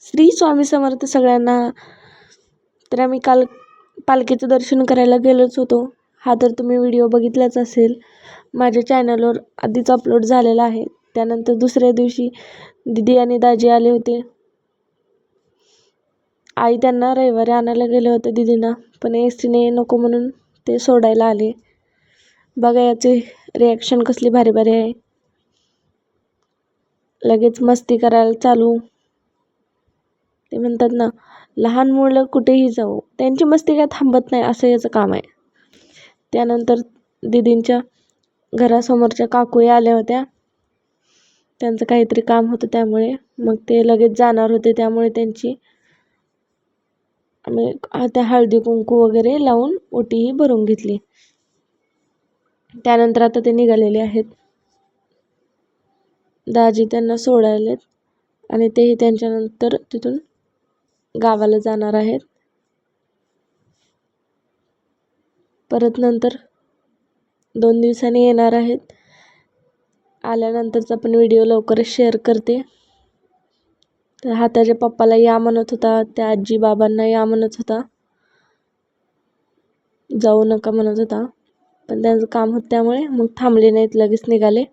श्री स्वामी समर्थ सगळ्यांना. तर आम्ही काल पालखीचं दर्शन करायला गेलोच होतो. हा तर तुम्ही व्हिडिओ बघितलाच असेल, माझ्या चॅनलवर आधीच अपलोड झालेला आहे. त्यानंतर दुसऱ्या दिवशी दीदी आणि दाजी आले होते. आई त्यांना रविवारी आणायला गेले होते दीदींना, पण एसटीने नको म्हणून ते सोडायला आले. बघा याचे रिॲक्शन कसली भारी भारी आहे. लगेच मस्ती करायला चालू. ते म्हणतात ना, लहान मुलं कुठेही जाऊ, त्यांची मस्ती काय थांबत नाही, असं याचं काम आहे. त्यानंतर दीदींच्या घरासमोरच्या काकूही आल्या होत्या. त्यांचं काहीतरी काम होतं त्यामुळे मग ते लगेच जाणार होते. त्यामुळे त्यांची आम्ही त्या हळदी कुंकू वगैरे लावून ओटीही भरून घेतली. त्यानंतर आता ते निघालेले आहेत. दाजी त्यांना सोडायलेत आणि तेही त्यांच्यानंतर तिथून गावाला जाणार आहेत. परत नंतर 2 दिवसांनी येणार आहेत. आल्यानंतरचा पण व्हिडिओ लवकरच शेअर करते. तर हा त्याच्या पप्पाला या म्हणत होता, त्या आजी बाबांना या म्हणत होता, जाऊ नका म्हणत होता, पण त्यांचं काम होतं त्यामुळे मग थांबले नाहीत, लगेच निघाले.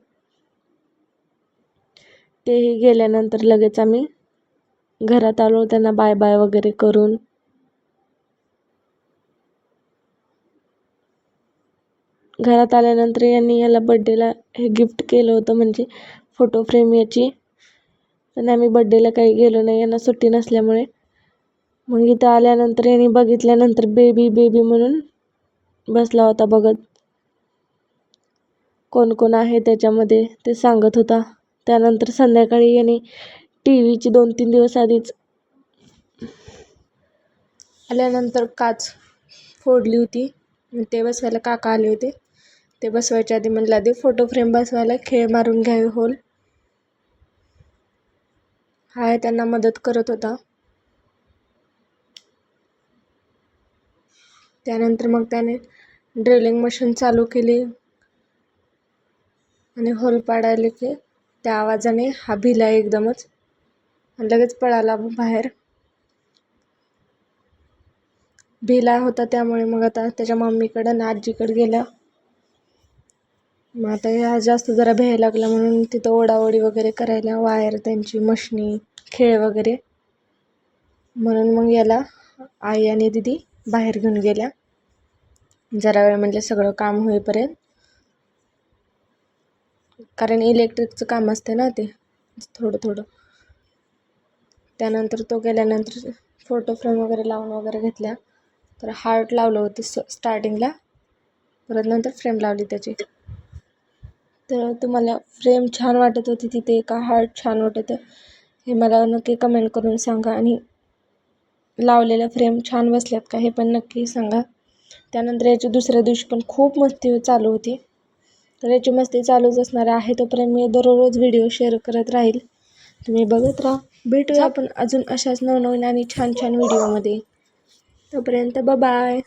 तेही गेल्यानंतर लगेच आम्ही घरात आलो, त्यांना बाय बाय वगैरे करून. घरात आल्यानंतर यांनी याला बड्डेला हे गिफ्ट केलं होतं, म्हणजे फोटो फ्रेम याची. पण आम्ही बड्डेला काही गेलो नाही, यांना सुट्टी नसल्यामुळे. मग इथं आल्यानंतर यांनी बघितल्यानंतर बेबी बेबी म्हणून बसला होता बघत. कोण कोण आहे त्याच्यामध्ये ते सांगत होता. त्यानंतर संध्याकाळी यांनी टीव्हीची 2-3 दिवस आधीच आल्यानंतर काच फोडली होती. ते बसवायला काका आले होते. ते बसवायच्या आधी म्हणलं आधी फोटो फ्रेम बसवायला खेळ मारून घ्यावी होल. हाय त्यांना मदत करत होता. त्यानंतर मग त्याने ड्रिलिंग मशीन चालू केली आणि होल पाडायला की त्या आवाजाने हा भिला एकदमच आणि लगेच पळाला बाहेर. भिला होता त्यामुळे मग आता त्याच्या मम्मीकडं आणि आजीकडे गेला. मग आता ह्या जास्त जरा भ्यायला लागला म्हणून तिथं ओढाओढी वगैरे करायला, वायर त्यांची मशनी खेळ वगैरे, म्हणून मग याला आई आणि दीदी बाहेर घेऊन गेल्या जरा वेळ, म्हणजे सगळं काम होईपर्यंत. कारण इलेक्ट्रिकचं काम असते ना ते थोडं थोडं. त्यानंतर तो गेल्यानंतर फोटो फ्रेम वगैरे लावून वगैरे घेतल्या. तर हार्ट लावलं होतं स्टार्टिंगला, परत नंतर फ्रेम लावली त्याची. तर तुम्हाला फ्रेम छान वाटत होती तिथे का हार्ट छान वाटत हे मला नक्की कमेंट करून सांगा. आणि लावलेल्या फ्रेम छान बसल्यात का हे पण नक्की सांगा. त्यानंतर याची दुसऱ्या दिवशी पण खूप मस्ती चालू होती. तर याची मस्ती चालूच असणार आहे. तोपर्यंत मी दररोज व्हिडिओ शेअर करत राहील, तुम्ही बघत राहा. भेटूया आपण अजून अशाच नवनवीन आणि छान छान व्हिडिओमध्ये. तोपर्यंत बाय.